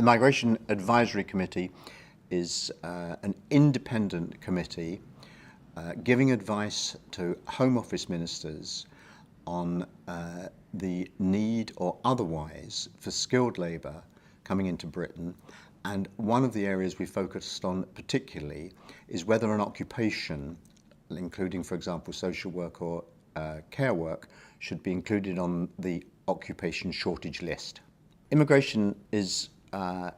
Migration Advisory Committee is an independent committee giving advice to Home Office ministers on the need or otherwise for skilled labour coming into Britain. And one of the areas we focused on particularly is whether an occupation, including, for example, social work or care work, should be included on the occupation shortage list. Immigration is a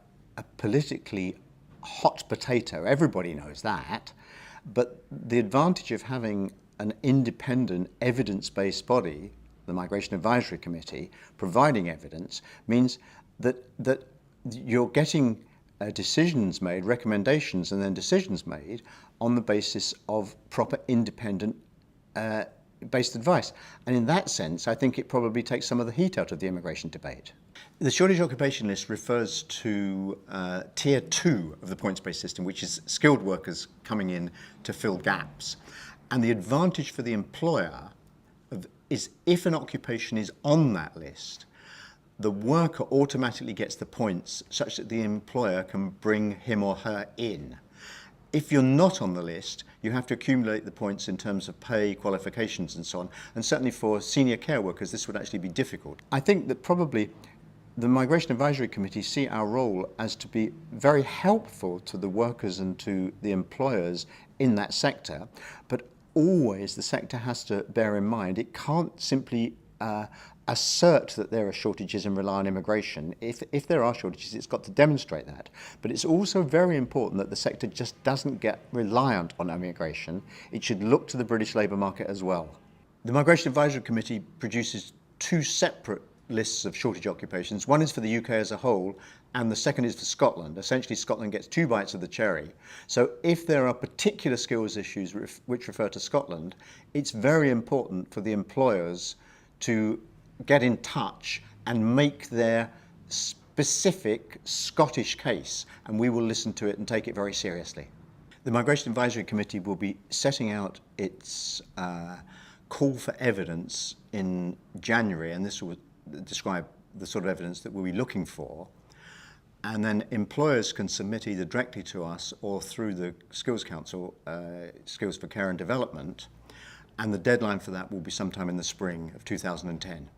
politically hot potato, everybody knows that, but the advantage of having an independent evidence-based body, the Migration Advisory Committee, providing evidence means that you're getting decisions made, recommendations and then decisions made on the basis of proper independent based advice. And in that sense, I think it probably takes some of the heat out of the immigration debate. The shortage occupation list refers to tier 2 of the points-based system, which is skilled workers coming in to fill gaps. And the advantage for the employer is if an occupation is on that list, the worker automatically gets the points such that the employer can bring him or her in. If you're not on the list, you have to accumulate the points in terms of pay, qualifications and so on. And certainly for senior care workers, this would actually be difficult. I think that probably the Migration Advisory Committee see our role as to be very helpful to the workers and to the employers in that sector. But always the sector has to bear in mind it can't simply assert that there are shortages and rely on immigration. If there are shortages, it's got to demonstrate that. But it's also very important that the sector just doesn't get reliant on immigration. It should look to the British labour market as well. The Migration Advisory Committee produces 2 separate lists of shortage occupations. One is for the UK as a whole, and the second is for Scotland. Essentially, Scotland gets 2 bites of the cherry. So if there are particular skills issues which refer to Scotland, it's very important for the employers to get in touch and make their specific Scottish case, and we will listen to it and take it very seriously. The Migration Advisory Committee will be setting out its call for evidence in January, and this will describe the sort of evidence that we'll be looking for. And then employers can submit either directly to us or through the Skills Council, Skills for Care and Development, and the deadline for that will be sometime in the spring of 2010.